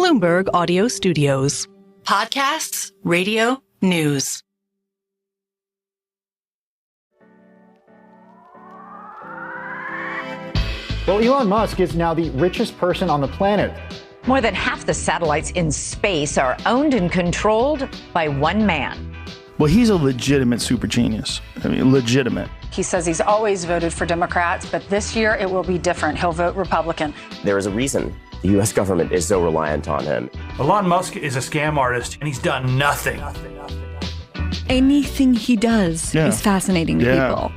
Bloomberg Audio Studios. Podcasts, radio, news. Well, Elon Musk is now the richest person on the planet. More than half the satellites in space are owned and controlled by one man. Well, he's a legitimate super genius. I mean, legitimate. He says he's always voted for Democrats, but this year it will be different. He'll vote Republican. There is a reason the U.S. government is so reliant on him. Elon Musk is a scam artist, and he's done nothing. Anything he does is fascinating to people.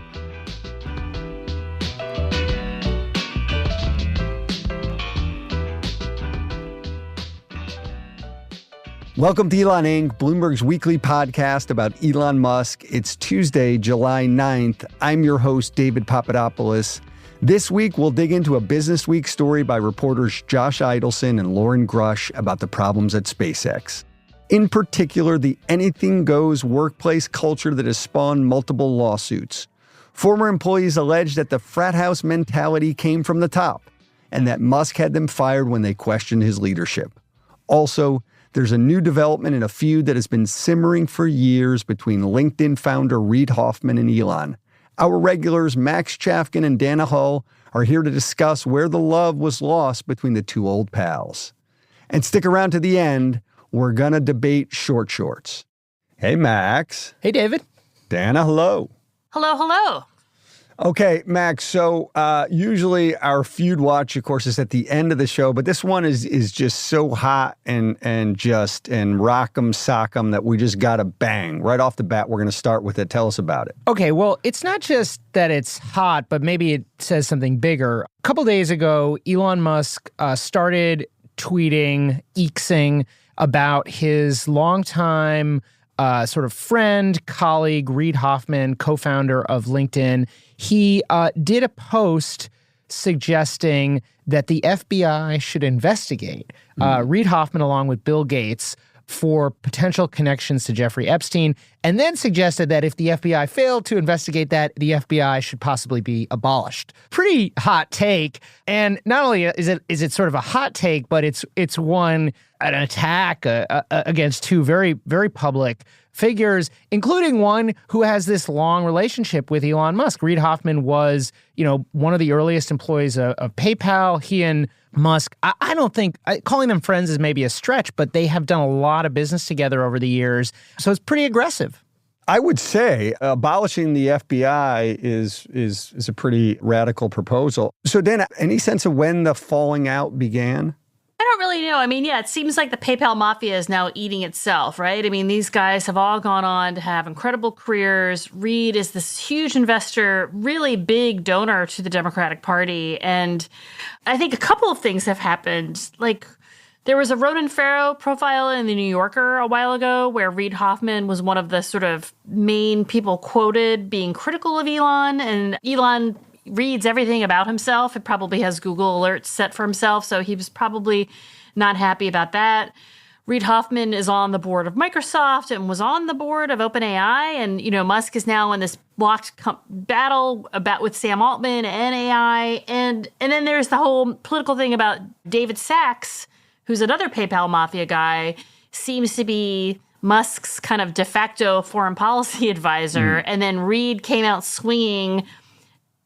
Welcome to Elon Inc., Bloomberg's weekly podcast about Elon Musk. It's Tuesday, July 9th. I'm your host, David Papadopoulos. This week, we'll dig into a Business Week story by reporters Josh Eidelson and Loren Grush about the problems at SpaceX. In particular, the anything-goes workplace culture that has spawned multiple lawsuits. Former employees allege that the frat house mentality came from the top, and that Musk had them fired when they questioned his leadership. Also, there's a new development in a feud that has been simmering for years between LinkedIn founder Reid Hoffman and Elon. Our regulars, Max Chafkin and Dana Hull, are here to discuss where the love was lost between the two old pals. And stick around to the end. We're going to debate short shorts. Hey, Max. Hey, David. Dana, hello. Hello, hello. Okay, Max, so usually our feud watch, of course, is at the end of the show, but this one is just so hot and rock'em sock'em that we just got to bang. Right off the bat, we're going to start with it. Tell us about it. Okay, well, it's not just that it's hot, but maybe it says something bigger. A couple days ago, Elon Musk started tweeting, eexing about his longtime sort of friend, colleague, Reid Hoffman, co-founder of LinkedIn. He did a post suggesting that the FBI should investigate Reid Hoffman along with Bill Gates for potential connections to Jeffrey Epstein, and then suggested that if the FBI failed to investigate that, the FBI should possibly be abolished. Pretty hot take. And not only is it sort of a hot take, but it's an attack against two very, very public figures, including one who has this long relationship with Elon Musk. Reid Hoffman was, one of the earliest employees of PayPal. He and Musk, I don't think, calling them friends is maybe a stretch, but they have done a lot of business together over the years. So it's pretty aggressive. I would say abolishing the FBI is a pretty radical proposal. So, Dana, any sense of when the falling out began? I don't really know. I mean, yeah, it seems like the PayPal Mafia is now eating itself, right? I mean, these guys have all gone on to have incredible careers. Reid is this huge investor, really big donor to the Democratic Party. And I think a couple of things have happened. Like, there was a Ronan Farrow profile in The New Yorker a while ago where Reid Hoffman was one of the sort of main people quoted being critical of Elon. And Elon reads everything about himself. It probably has Google alerts set for himself, so he was probably not happy about that. Reid Hoffman is on the board of Microsoft and was on the board of OpenAI, and Musk is now in this blocked battle with Sam Altman and AI, and then there's the whole political thing about David Sachs, who's another PayPal Mafia guy, seems to be Musk's kind of de facto foreign policy advisor, and then Reid came out swinging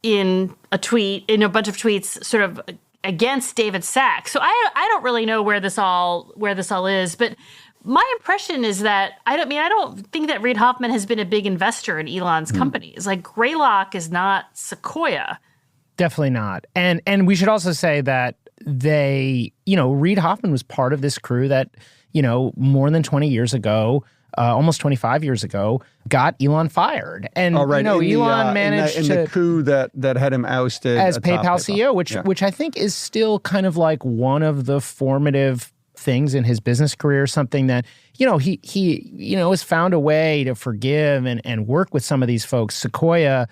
in a bunch of tweets sort of against David Sachs. So I don't really know where this all is, but my impression is that I don't think that Reid Hoffman has been a big investor in Elon's companies. Like Greylock is not Sequoia. Definitely not. And we should also say that Reid Hoffman was part of this crew that, more than 20 years ago, almost 25 years ago, got Elon fired. And, Elon managed in the coup that had him ousted as PayPal CEO, which I think is still kind of like one of the formative things in his business career, something that, he has found a way to forgive and work with some of these folks. Sequoia,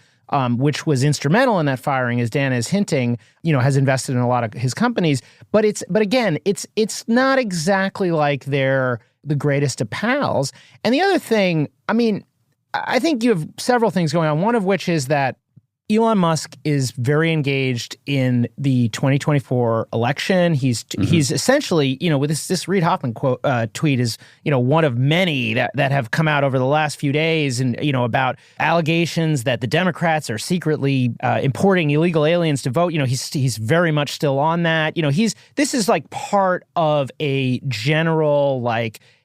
which was instrumental in that firing, as Dan is hinting, has invested in a lot of his companies. But again, it's not exactly like they're the greatest of pals. And the other thing, I think you have several things going on, one of which is that Elon Musk is very engaged in the 2024 election. He's essentially, with this Reid Hoffman tweet is, one of many that have come out over the last few days, and about allegations that the Democrats are secretly importing illegal aliens to vote. He's very much still on that. This is like part of a general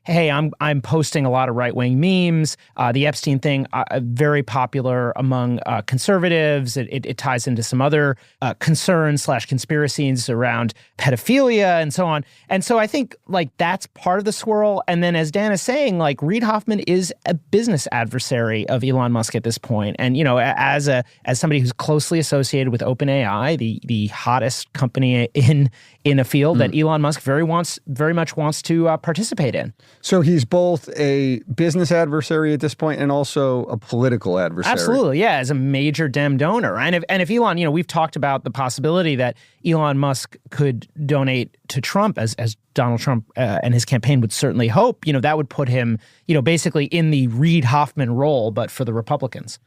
hey, I'm posting a lot of right-wing memes. The Epstein thing, very popular among conservatives. It ties into some other concerns/conspiracies around pedophilia and so on. And so I think that's part of the swirl. And then as Dan is saying, Reid Hoffman is a business adversary of Elon Musk at this point. And as somebody who's closely associated with OpenAI, the hottest company in a field that Elon Musk very much wants to participate in. So he's both a business adversary at this point and also a political adversary. Absolutely, yeah, as a major Dem donor. And if Elon, we've talked about the possibility that Elon Musk could donate to Trump, as Donald Trump and his campaign would certainly hope, that would put him, basically in the Reid Hoffman role, but for the Republicans.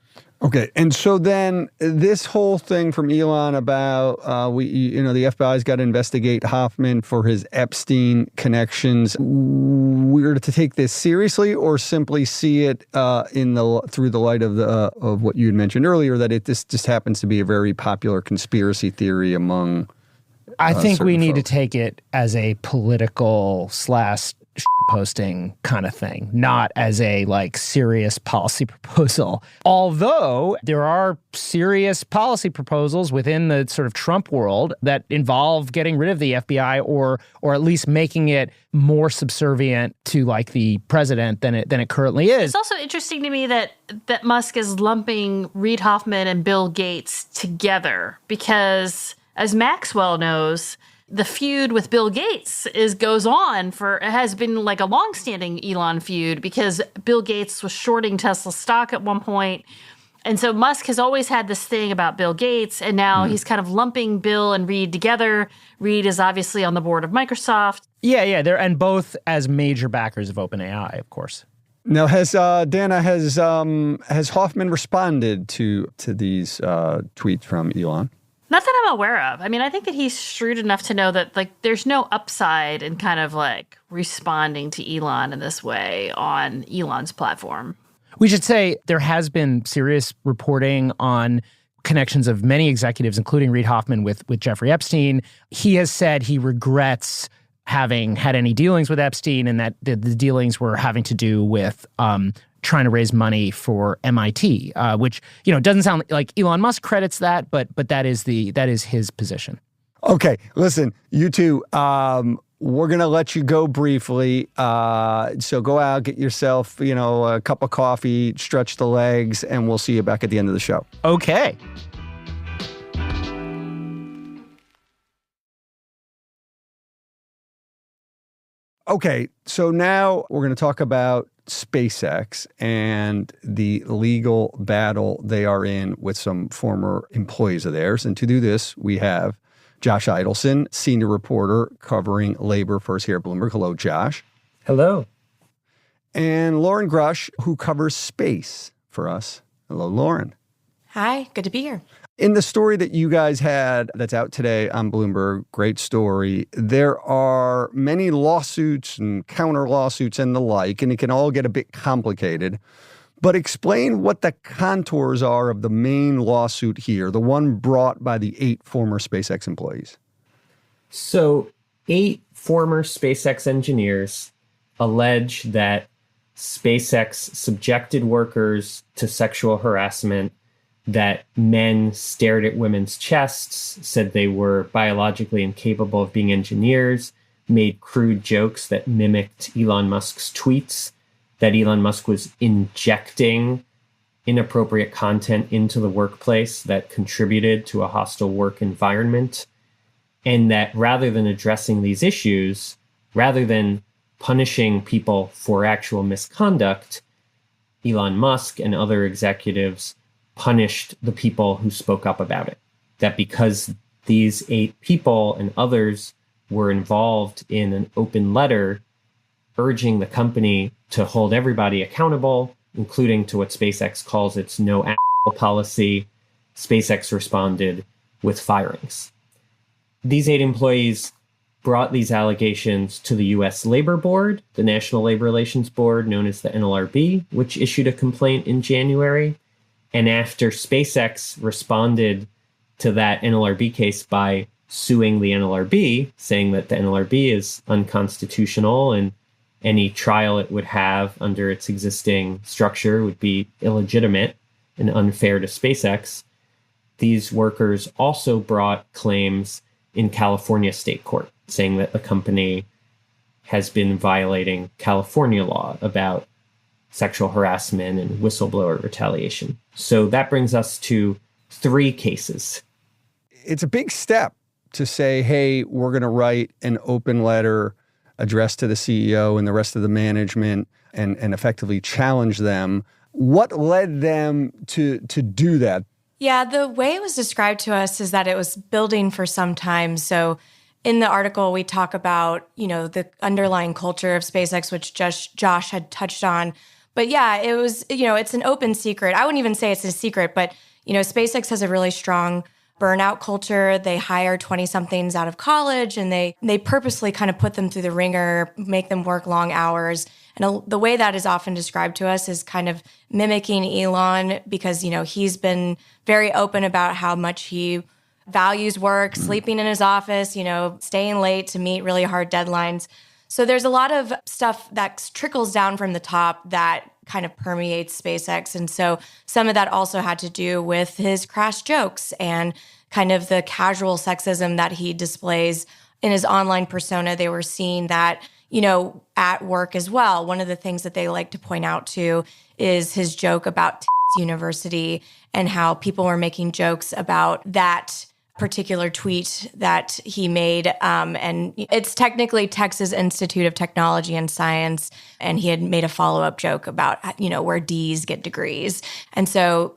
Okay, and so then this whole thing from Elon about the FBI's got to investigate Hoffman for his Epstein connections. We're to take this seriously, or simply see it through the light of what you had mentioned earlier, that this just happens to be a very popular conspiracy theory among. I think we need folks. to take it as a political / posting kind of thing, not as a serious policy proposal. Although there are serious policy proposals within the sort of Trump world that involve getting rid of the FBI or at least making it more subservient to the president than it currently is. It's also interesting to me that Musk is lumping Reid Hoffman and Bill Gates together because, as Maxwell knows, the feud with Bill Gates has been a longstanding Elon feud because Bill Gates was shorting Tesla stock at one point. And so Musk has always had this thing about Bill Gates, and now he's kind of lumping Bill and Reid together. Reid is obviously on the board of Microsoft. Yeah, they're and both as major backers of OpenAI, of course. Now, has Hoffman responded to these tweets from Elon? Not that I'm aware of. I mean, I think that he's shrewd enough to know that there's no upside in kind of responding to Elon in this way on Elon's platform. We should say there has been serious reporting on connections of many executives, including Reid Hoffman with Jeffrey Epstein. He has said he regrets having had any dealings with Epstein, and that the dealings were having to do with trying to raise money for MIT, which doesn't sound like Elon Musk credits that, but that is his position. Okay, listen, you two, we're gonna let you go briefly. So go out, get yourself, a cup of coffee, stretch the legs, and we'll see you back at the end of the show. Okay. Okay, so now we're going to talk about SpaceX and the legal battle they are in with some former employees of theirs. And to do this, we have Josh Eidelson, senior reporter covering labor for us here at Bloomberg. Hello, Josh. Hello. And Loren Grush, who covers space for us. Hello, Loren. Hi, good to be here. In the story that you guys had that's out today on Bloomberg, great story, there are many lawsuits and counter lawsuits and the like, and it can all get a bit complicated. But explain what the contours are of the main lawsuit here, the one brought by the 8 former SpaceX employees. So 8 former SpaceX engineers allege that SpaceX subjected workers to sexual harassment, that men stared at women's chests, said they were biologically incapable of being engineers, made crude jokes that mimicked Elon Musk's tweets, that Elon Musk was injecting inappropriate content into the workplace that contributed to a hostile work environment, and that rather than addressing these issues, rather than punishing people for actual misconduct, Elon Musk and other executives punished the people who spoke up about it. That because these 8 people and others were involved in an open letter urging the company to hold everybody accountable, including to what SpaceX calls its no asshole policy, SpaceX responded with firings. These 8 employees brought these allegations to the U.S. Labor Board, the National Labor Relations Board, known as the NLRB, which issued a complaint in January. And after SpaceX responded to that NLRB case by suing the NLRB, saying that the NLRB is unconstitutional and any trial it would have under its existing structure would be illegitimate and unfair to SpaceX, these workers also brought claims in California state court, saying that the company has been violating California law about sexual harassment and whistleblower retaliation. So that brings us to 3 cases. It's a big step to say, hey, we're going to write an open letter addressed to the CEO and the rest of the management and effectively challenge them. What led them to do that? Yeah, the way it was described to us is that it was building for some time. So in the article, we talk about, the underlying culture of SpaceX, which Josh had touched on. But yeah, it was, it's an open secret. I wouldn't even say it's a secret, but, SpaceX has a really strong burnout culture. They hire 20-somethings out of college and they purposely kind of put them through the ringer, make them work long hours. And the way that is often described to us is kind of mimicking Elon because, he's been very open about how much he values work, sleeping in his office, staying late to meet really hard deadlines. So there's a lot of stuff that trickles down from the top that kind of permeates SpaceX. And so some of that also had to do with his crass jokes and kind of the casual sexism that he displays in his online persona. They were seeing that, at work as well. One of the things that they like to point out to is his joke about University and how people were making jokes about that particular tweet that he made. And it's technically Texas Institute of Technology and Science. And he had made a follow-up joke about, where D's get degrees. And so,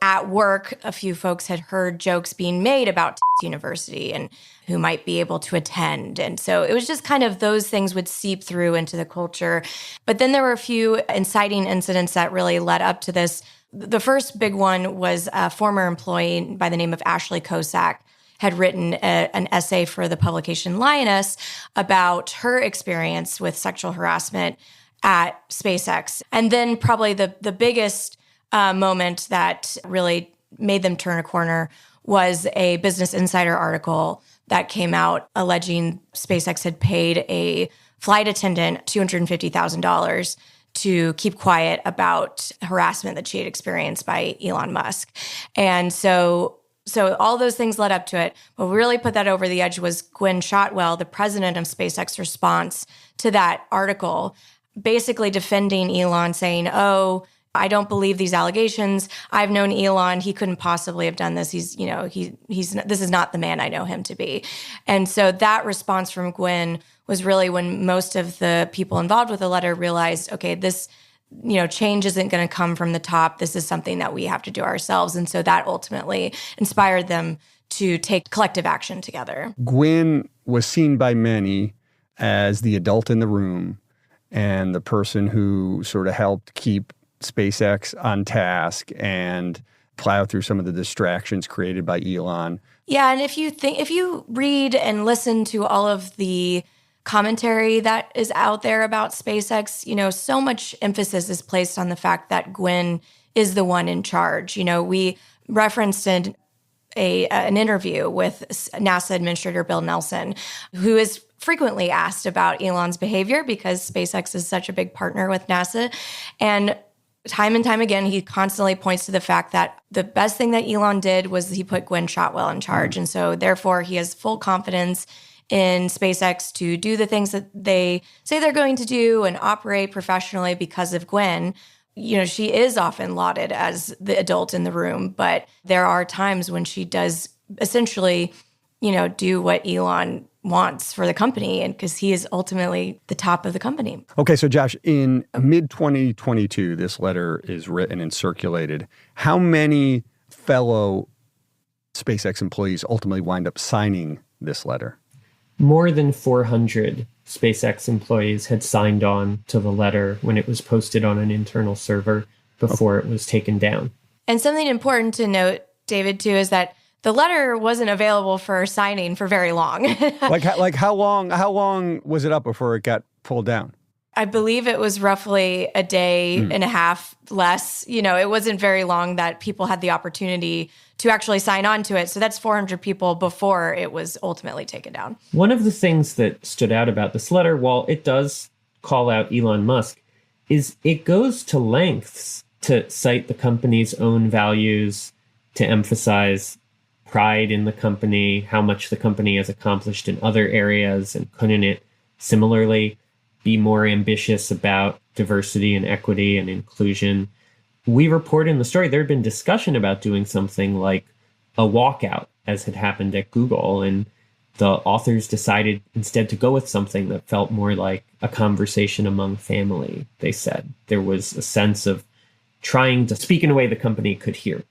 at work, a few folks had heard jokes being made about University and who might be able to attend. And so it was just kind of those things would seep through into the culture. But then there were a few inciting incidents that really led up to this. The first big one was a former employee by the name of Ashley Kosak had written an essay for the publication Lioness about her experience with sexual harassment at SpaceX. And then probably the biggest moment that really made them turn a corner was a Business Insider article that came out alleging SpaceX had paid a flight attendant $250,000 to keep quiet about harassment that she had experienced by Elon Musk. And so all those things led up to it. What really put that over the edge was Gwynne Shotwell, the president of SpaceX, response to that article, basically defending Elon, saying, oh, I don't believe these allegations. I've known Elon. He couldn't possibly have done this. He's this is not the man I know him to be. And so that response from Gwynne was really when most of the people involved with the letter realized, okay, this, change isn't going to come from the top. This is something that we have to do ourselves. And so that ultimately inspired them to take collective action together. Gwynne was seen by many as the adult in the room and the person who sort of helped keep SpaceX on task and plow through some of the distractions created by Elon. Yeah, and if you read and listen to all of the commentary that is out there about SpaceX, so much emphasis is placed on the fact that Gwynne is the one in charge. We referenced an interview with NASA Administrator Bill Nelson, who is frequently asked about Elon's behavior because SpaceX is such a big partner with NASA. And time and time again, he constantly points to the fact that the best thing that Elon did was he put Gwynne Shotwell in charge. And so therefore, he has full confidence in SpaceX to do the things that they say they're going to do and operate professionally because of Gwynne. She is often lauded as the adult in the room, but there are times when she does essentially, do what Elon wants for the company, and because he is ultimately the top of the company. Okay, so Josh, in mid-2022, this letter is written and circulated. How many fellow SpaceX employees ultimately wind up signing this letter? More than 400 SpaceX employees had signed on to the letter when it was posted on an internal server before it was taken down. And something important to note David, too, is that the letter wasn't available for signing for very long. like how long was it up before it got pulled down? I believe it was roughly a day and a half less. It wasn't very long that people had the opportunity to actually sign on to it. So that's 400 people before it was ultimately taken down. One of the things that stood out about this letter, while it does call out Elon Musk, is it goes to lengths to cite the company's own values, to emphasize pride in the company, how much the company has accomplished in other areas, and couldn't it similarly be more ambitious about diversity and equity and inclusion. We report in the story there had been discussion about doing something like a walkout, as had happened at Google, and the authors decided instead to go with something that felt more like a conversation among family, they said. There was a sense of trying to speak in a way the company could hear.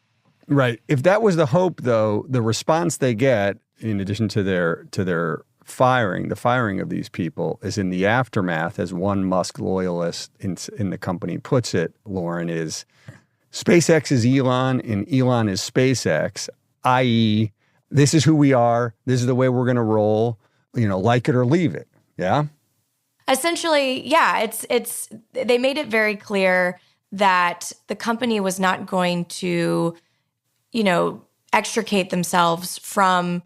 Right. If that was the hope, though, the response they get, in addition to their firing, the firing of these people, is in the aftermath, as one Musk loyalist in the company puts it, Loren, is SpaceX is Elon and Elon is SpaceX, i.e., this is who we are, this is the way we're going to roll, like it or leave it. Yeah? Essentially, yeah, it's they made it very clear that the company was not going to, extricate themselves from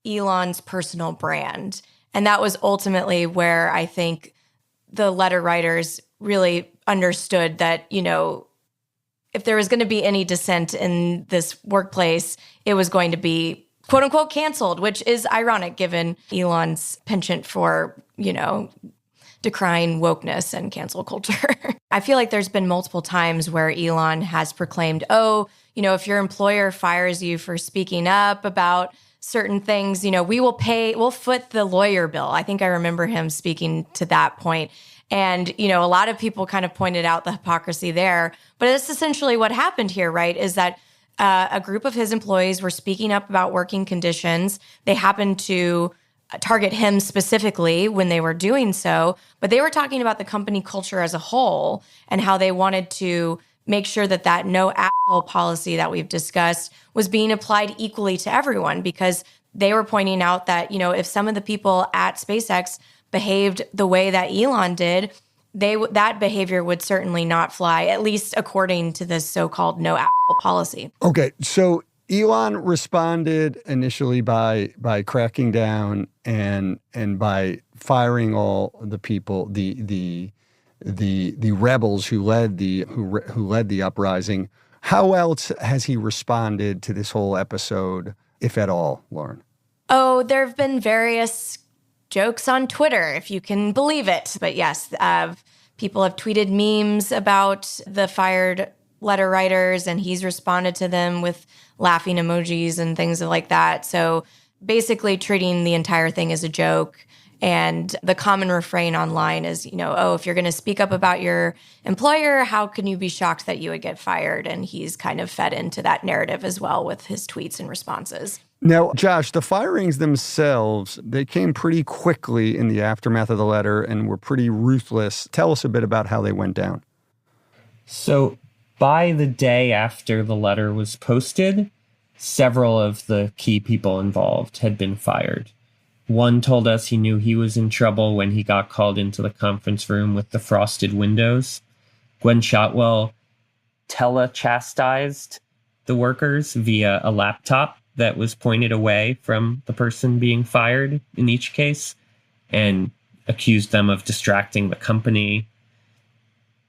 Elon's personal brand. And that was ultimately where I think the letter writers really understood that, if there was going to be any dissent in this workplace, it was going to be quote unquote canceled, which is ironic given Elon's penchant for, decrying wokeness and cancel culture. I feel like there's been multiple times where Elon has proclaimed, if your employer fires you for speaking up about certain things, we'll foot the lawyer bill. I think I remember him speaking to that point. And, a lot of people kind of pointed out the hypocrisy there. But that's essentially what happened here, right? Is that a group of his employees were speaking up about working conditions. They happened to target him specifically when they were doing so, but they were talking about the company culture as a whole and how they wanted to make sure that no asshole policy that we've discussed was being applied equally to everyone, because they were pointing out that, if some of the people at SpaceX behaved the way that Elon did, that behavior would certainly not fly, at least according to this so-called no asshole policy. Okay, so Elon responded initially by cracking down and by firing all the people, the rebels who led the uprising. How else has he responded to this whole episode, if at all, Loren? Oh, there have been various jokes on Twitter, if you can believe it. But yes, people have tweeted memes about the fired letter writers, and he's responded to them with laughing emojis and things like that. So basically treating the entire thing as a joke. And the common refrain online is, if you're going to speak up about your employer, how can you be shocked that you would get fired? And he's kind of fed into that narrative as well with his tweets and responses. Now, Josh, the firings themselves, they came pretty quickly in the aftermath of the letter and were pretty ruthless. Tell us a bit about how they went down. So by the day after the letter was posted, several of the key people involved had been fired. One told us he knew he was in trouble when he got called into the conference room with the frosted windows. Gwen Shotwell tele-chastised the workers via a laptop that was pointed away from the person being fired in each case, and accused them of distracting the company.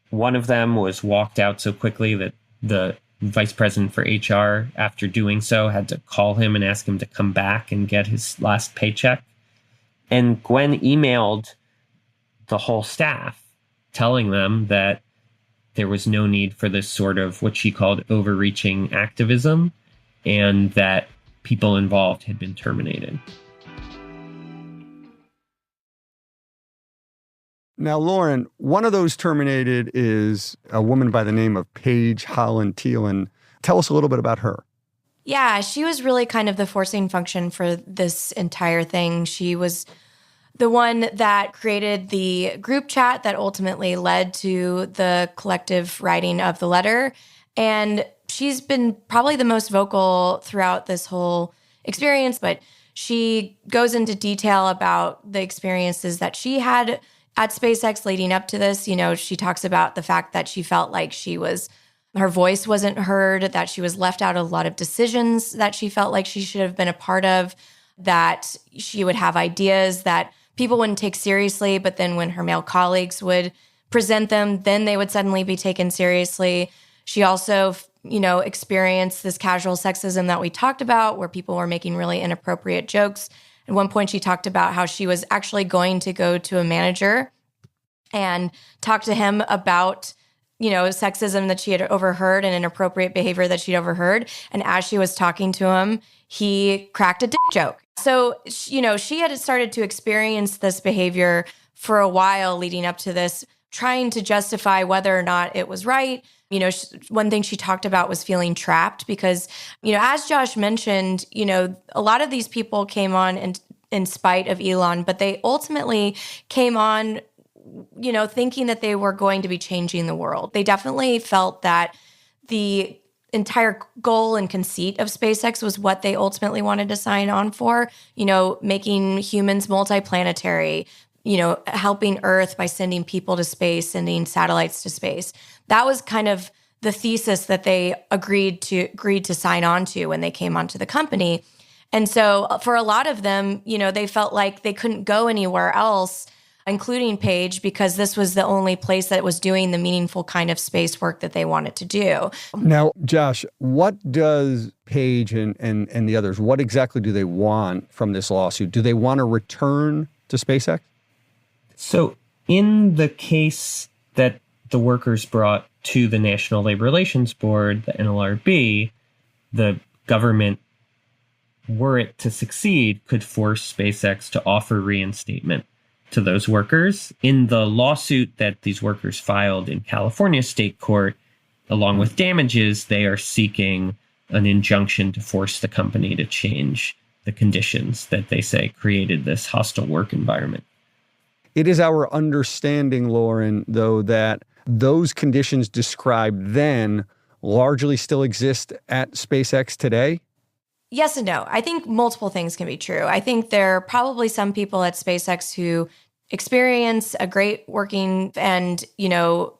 One of them was walked out so quickly that the vice president for HR, after doing so, had to call him and ask him to come back and get his last paycheck. And Gwen emailed the whole staff telling them that there was no need for this sort of what she called overreaching activism, and that people involved had been terminated. Now, Loren, one of those terminated is a woman by the name of Paige Holland-Thielen. Tell us a little bit about her. Yeah, she was really kind of the forcing function for this entire thing. She was the one that created the group chat that ultimately led to the collective writing of the letter. And she's been probably the most vocal throughout this whole experience, but she goes into detail about the experiences that she had at SpaceX leading up to this. She talks about the fact that she felt like her voice wasn't heard, that she was left out of a lot of decisions that she felt like she should have been a part of, that she would have ideas that people wouldn't take seriously, but then when her male colleagues would present them, then they would suddenly be taken seriously. She also, experienced this casual sexism that we talked about, where people were making really inappropriate jokes. At one point, she talked about how she was actually going to go to a manager and talk to him about, sexism that she had overheard and inappropriate behavior that she'd overheard. And as she was talking to him, he cracked a dick joke. So, she had started to experience this behavior for a while leading up to this, trying to justify whether or not it was right. One thing she talked about was feeling trapped because, as Josh mentioned, a lot of these people came on in spite of Elon, but they ultimately came on, thinking that they were going to be changing the world. They definitely felt that the entire goal and conceit of SpaceX was what they ultimately wanted to sign on for, making humans multiplanetary, helping Earth by sending people to space, sending satellites to space. That was kind of the thesis that they agreed to sign on to when they came onto the company. And so for a lot of them, they felt like they couldn't go anywhere else, including Paige, because this was the only place that was doing the meaningful kind of space work that they wanted to do. Now, Josh, what does Paige and the others, what exactly do they want from this lawsuit? Do they want to return to SpaceX? So in the case that the workers brought to the National Labor Relations Board, the NLRB, the government, were it to succeed, could force SpaceX to offer reinstatement to those workers. In the lawsuit that these workers filed in California state court, along with damages, they are seeking an injunction to force the company to change the conditions that they say created this hostile work environment. It is our understanding, Loren, though, that those conditions described then largely still exist at SpaceX today? Yes and no. I think multiple things can be true. I think there are probably some people at SpaceX who experience a great working and,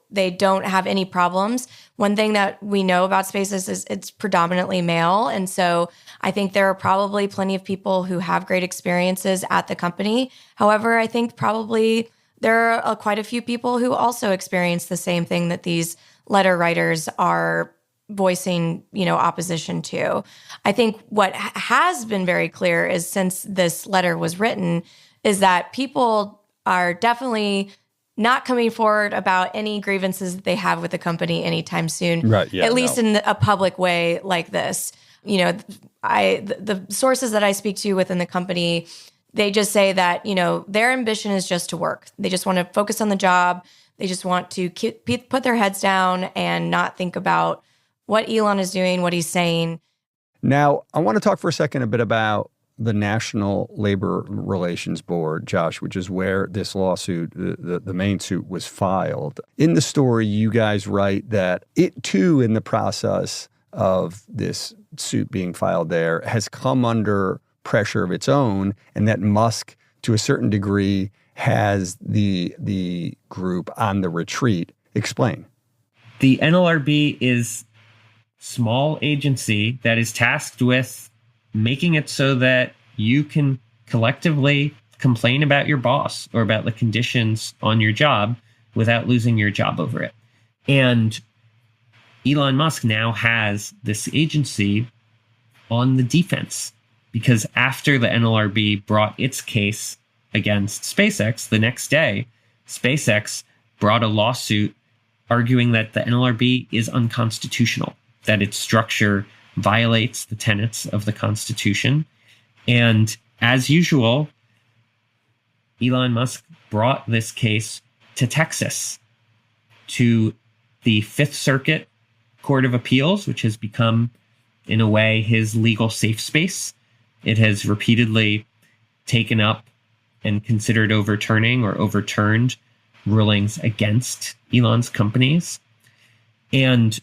they don't have any problems. One thing that we know about SpaceX is it's predominantly male. And so I think there are probably plenty of people who have great experiences at the company. However, I think probably there are quite a few people who also experience the same thing that these letter writers are voicing, opposition to. I think what has been very clear is since this letter was written is that people are definitely not coming forward about any grievances that they have with the company anytime soon, right? Yeah, at least in a public way like this. The sources that I speak to within the company, they just say that, their ambition is just to work. They just want to focus on the job. They just want to put their heads down and not think about what Elon is doing, what he's saying. Now, I want to talk for a second a bit about the National Labor Relations Board, Josh, which is where this lawsuit, the main suit, was filed. In the story, you guys write that it, too, in the process of this suit being filed there, has come under pressure of its own, and that Musk, to a certain degree, has the group on the retreat. Explain. The NLRB is a small agency that is tasked with making it so that you can collectively complain about your boss or about the conditions on your job without losing your job over it. And Elon Musk now has this agency on the defense because after the NLRB brought its case against SpaceX, the next day, SpaceX brought a lawsuit arguing that the NLRB is unconstitutional, that its structure violates the tenets of the Constitution. And as usual, Elon Musk brought this case to Texas, to the Fifth Circuit Court of Appeals, which has become, in a way, his legal safe space. It has repeatedly taken up and considered overturning or overturned rulings against Elon's companies. And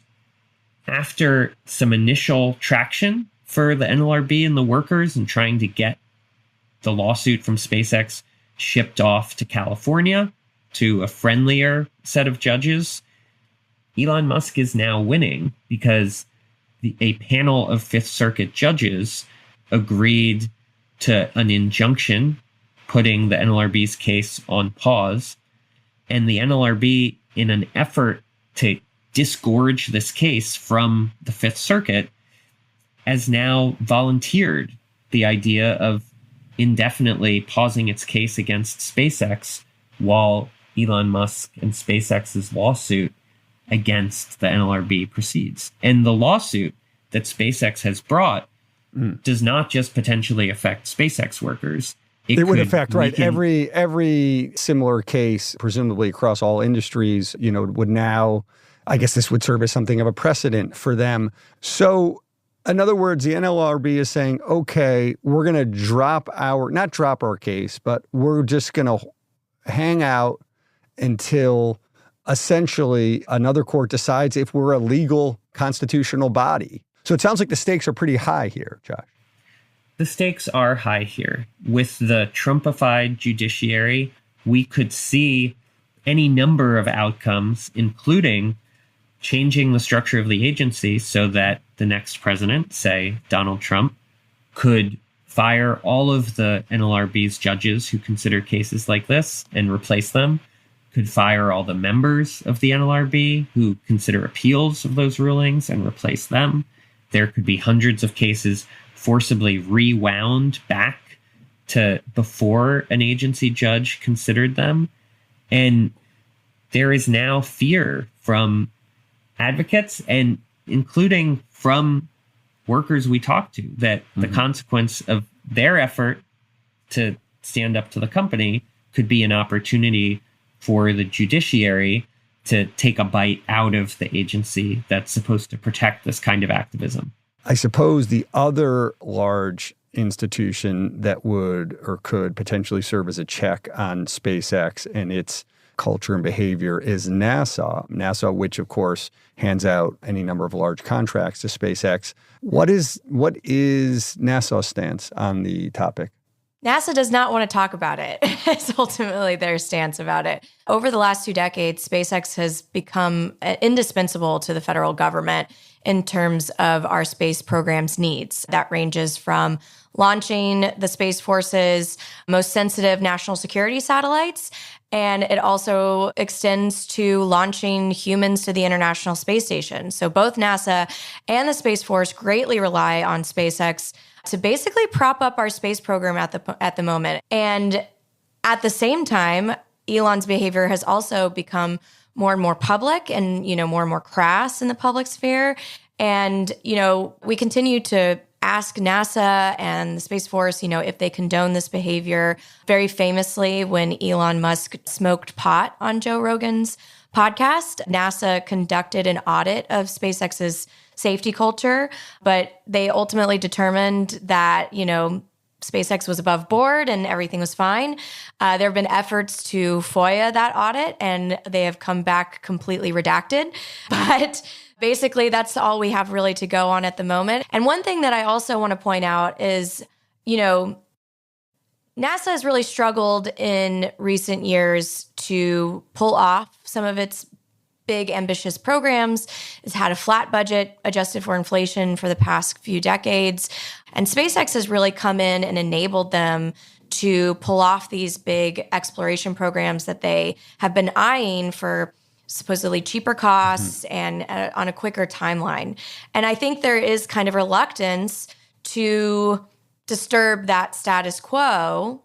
after some initial traction for the NLRB and the workers and trying to get the lawsuit from SpaceX shipped off to California to a friendlier set of judges, Elon Musk is now winning because a panel of Fifth Circuit judges agreed to an injunction putting the NLRB's case on pause. And the NLRB, in an effort to disgorge this case from the Fifth Circuit, has now volunteered the idea of indefinitely pausing its case against SpaceX while Elon Musk and SpaceX's lawsuit against the NLRB proceeds. And the lawsuit that SpaceX has brought does not just potentially affect SpaceX workers. It would affect, right, every similar case, presumably across all industries, would now, I guess this would serve as something of a precedent for them. So, in other words, the NLRB is saying, okay, we're going to not drop our case, but we're just going to hang out until essentially another court decides if we're a legal constitutional body. So it sounds like the stakes are pretty high here, Josh. The stakes are high here. With the Trumpified judiciary, we could see any number of outcomes, including changing the structure of the agency so that the next president, say Donald Trump, could fire all of the NLRB's judges who consider cases like this and replace them, could fire all the members of the NLRB who consider appeals of those rulings and replace them. There could be hundreds of cases forcibly rewound back to before an agency judge considered them. And there is now fear from advocates and including from workers we talk to that the consequence of their effort to stand up to the company could be an opportunity for the judiciary to take a bite out of the agency that's supposed to protect this kind of activism. I suppose the other large institution that would or could potentially serve as a check on SpaceX and its culture and behavior is NASA. NASA, which of course hands out any number of large contracts to SpaceX. What is NASA's stance on the topic? NASA does not want to talk about it. It's ultimately their stance about it. Over the last 2 decades, SpaceX has become indispensable to the federal government in terms of our space program's needs. That ranges from launching the Space Force's most sensitive national security satellites, and it also extends to launching humans to the International Space Station. So both NASA and the Space Force greatly rely on SpaceX to basically prop up our space program at the moment. And at the same time, Elon's behavior has also become more and more public and, more and more crass in the public sphere. And, we continue to ask NASA and the Space Force, if they condone this behavior. Very famously, when Elon Musk smoked pot on Joe Rogan's podcast, NASA conducted an audit of SpaceX's safety culture, but they ultimately determined that, SpaceX was above board and everything was fine. There have been efforts to FOIA that audit, and they have come back completely redacted. But basically, that's all we have really to go on at the moment. And one thing that I also want to point out is, NASA has really struggled in recent years to pull off some of its big, ambitious programs. It's had a flat budget adjusted for inflation for the past few decades. And SpaceX has really come in and enabled them to pull off these big exploration programs that they have been eyeing for supposedly cheaper costs and on a quicker timeline. And I think there is kind of reluctance to disturb that status quo,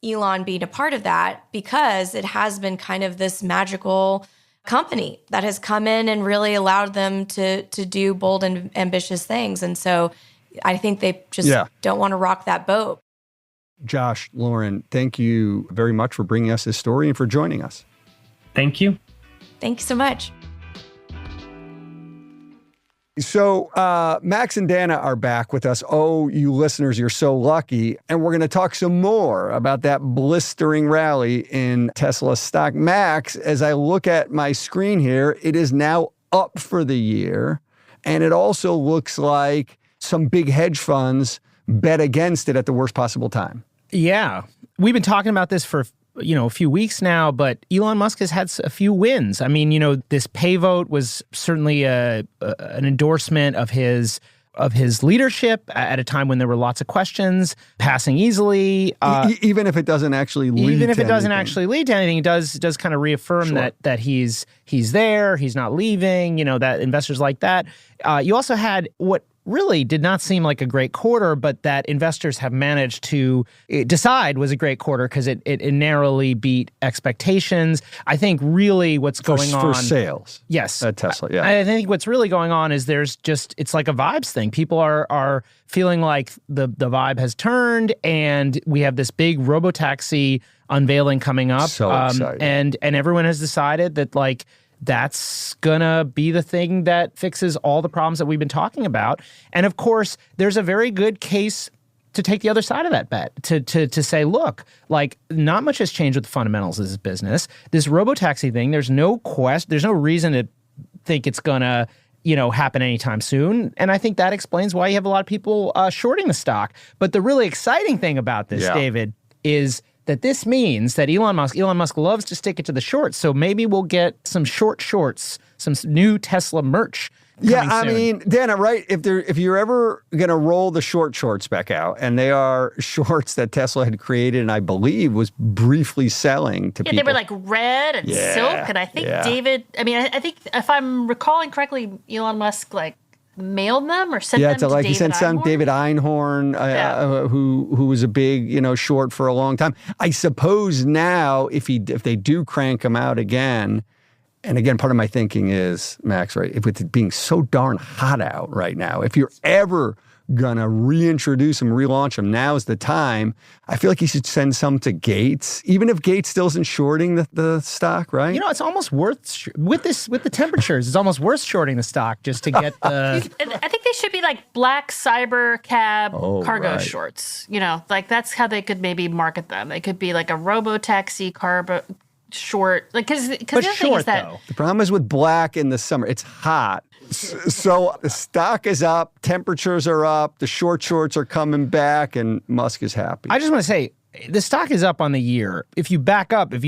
Elon being a part of that, because it has been kind of this magical company that has come in and really allowed them to do bold and ambitious things. And so I think they just don't want to rock that boat. Josh, Loren, thank you very much for bringing us this story and for joining us. Thank you. Thank you so much. So Max and Dana are back with us. Oh, you listeners, you're so lucky. And we're going to talk some more about that blistering rally in Tesla stock. Max, as I look at my screen here, it is now up for the year. And it also looks like some big hedge funds bet against it at the worst possible time. Yeah. We've been talking about this for a few weeks now, but Elon Musk has had a few wins. I mean, this pay vote was certainly an endorsement of his leadership at a time when there were lots of questions, passing easily. Even if it doesn't actually lead to anything, it does kind of reaffirm that he's there, he's not leaving, that investors like that. You also had what really did not seem like a great quarter, but that investors have managed to decide was a great quarter because it narrowly beat expectations. I think really what's going on... For sales. Yes. At Tesla, yeah. I think what's really going on is it's like a vibes thing. People are feeling like the vibe has turned, and we have this big robotaxi unveiling coming up. So exciting. And everyone has decided that, like, that's gonna be the thing that fixes all the problems that we've been talking about. And of course, there's a very good case to take the other side of that bet, to say, look, like, not much has changed with the fundamentals of this business. This robotaxi thing, there's no reason to think it's gonna happen anytime soon. And I think that explains why you have a lot of people shorting the stock. But the really exciting thing about this, David, is that this means that Elon Musk loves to stick it to the shorts. So maybe we'll get some shorts, some new Tesla merch. I mean, Dana, right? If you're ever going to roll the shorts back out, and they are shorts that Tesla had created and I believe was briefly selling to people. Yeah, they were like red and silk. And I think I think if I'm recalling correctly, Elon Musk mailed them or sent them to David he sent some David Einhorn, who was a big, short for a long time. I suppose now if they do crank them out again, and again, part of my thinking is, Max, right, if with it being so darn hot out right now, if you're ever gonna reintroduce them, relaunch them, now's the time. I feel like you should send some to Gates, even if Gates still isn't shorting the stock, right? It's almost worth with the temperatures. It's almost worth shorting the stock just to get the. I think they should be like black cyber cab cargo shorts. That's how they could maybe market them. They could be like a robo-taxi cargo short, because the other thing is that the problem is with black in the summer, it's hot. So the stock is up, temperatures are up, the shorts are coming back, and Musk is happy. I just want to say, the stock is up on the year. If you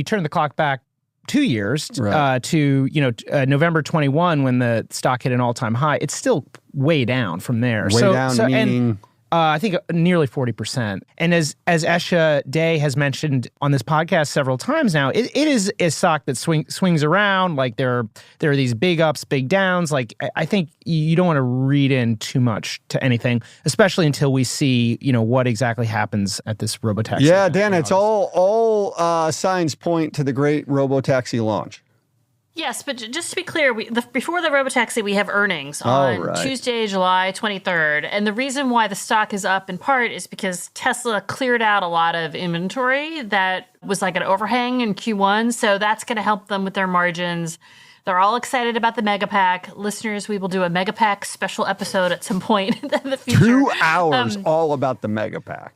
turn the clock back 2 years to November 21, when the stock hit an all-time high, it's still way down from there. Meaning... I think nearly 40%. And as Esha Day has mentioned on this podcast several times now, it is a stock that swings around. Like there are these big ups, big downs. Like I think you don't want to read in too much to anything, especially until we see what exactly happens at this robotaxi. Yeah, Dan, it's all signs point to the great robotaxi launch. Yes, but just to be clear, before the robotaxi, we have earnings on Tuesday, July 23rd. And the reason why the stock is up in part is because Tesla cleared out a lot of inventory that was like an overhang in Q1. So that's going to help them with their margins. They're all excited about the Megapack. Listeners, we will do a Megapack special episode at some point in the future. 2 hours all about the Megapack.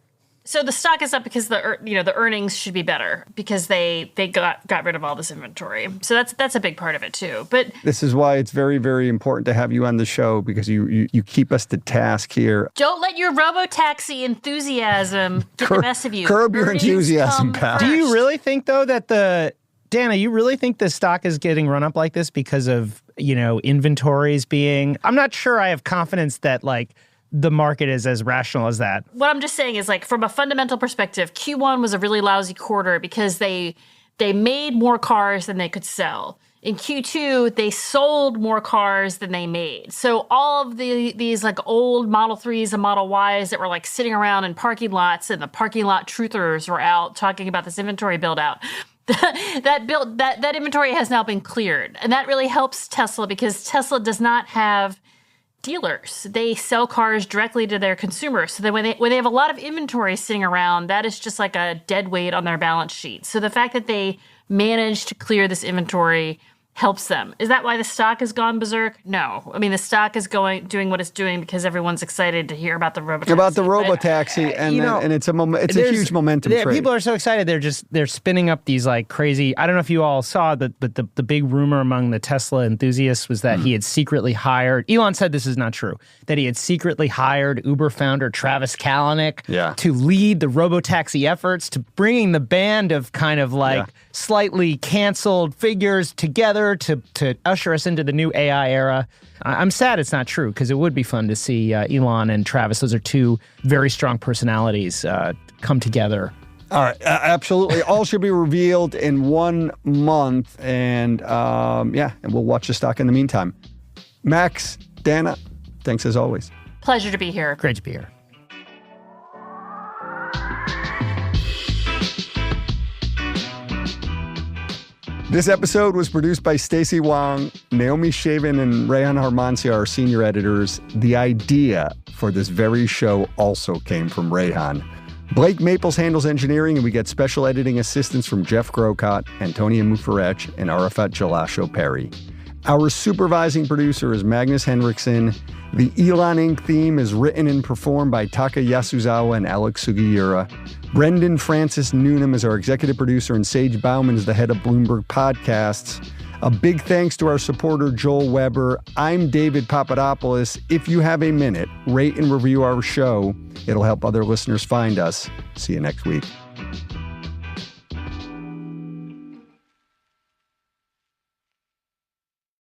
So the stock is up because the earnings should be better because they got rid of all this inventory. So that's a big part of it too. But this is why it's very, very important to have you on the show, because you keep us to task here. Don't let your robotaxi enthusiasm get the best of you. Curb your enthusiasm, pal. Do you really think though that Dana, you really think the stock is getting run up like this because of inventories being? I'm not sure I have confidence that the market is as rational as that. What I'm just saying is, from a fundamental perspective, Q1 was a really lousy quarter because they made more cars than they could sell. In Q2, they sold more cars than they made. So all of these old Model 3s and Model Ys that were sitting around in parking lots, and the parking lot truthers were out talking about this inventory build out. That inventory has now been cleared. And that really helps Tesla because Tesla does not have dealers. They sell cars directly to their consumers. So that when they have a lot of inventory sitting around, that is just like a dead weight on their balance sheet. So the fact that they managed to clear this inventory helps them. Is that why the stock has gone berserk? No. I mean, the stock is doing what it's doing because everyone's excited to hear about the robotaxi. About the robotaxi, and it's a huge momentum trade. People are so excited. They're spinning up these like crazy. I don't know if you all saw but the big rumor among the Tesla enthusiasts was that he had secretly hired. Elon said this is not true. That he had secretly hired Uber founder Travis Kalanick to lead the robotaxi efforts, to bringing the band of kind of like slightly canceled figures together to usher us into the new AI era. I'm sad it's not true because it would be fun to see Elon and Travis. Those are two very strong personalities come together. All right, absolutely. All should be revealed in 1 month, and and we'll watch the stock in the meantime. Max, Dana, thanks as always. Pleasure to be here. Great to be here. This episode was produced by Stacey Wong, Naomi Shavin, and Rehan Harmancia, our senior editors. The idea for this very show also came from Rehan. Blake Maples handles engineering, and we get special editing assistance from Jeff Grocott, Antonia Mufarech, and Arafat Jalasho Perry. Our supervising producer is Magnus Henriksen. The Elon Inc. theme is written and performed by Taka Yasuzawa and Alex Sugiura. Brendan Francis Newnham is our executive producer, and Sage Bauman is the head of Bloomberg Podcasts. A big thanks to our supporter, Joel Weber. I'm David Papadopoulos. If you have a minute, rate and review our show. It'll help other listeners find us. See you next week.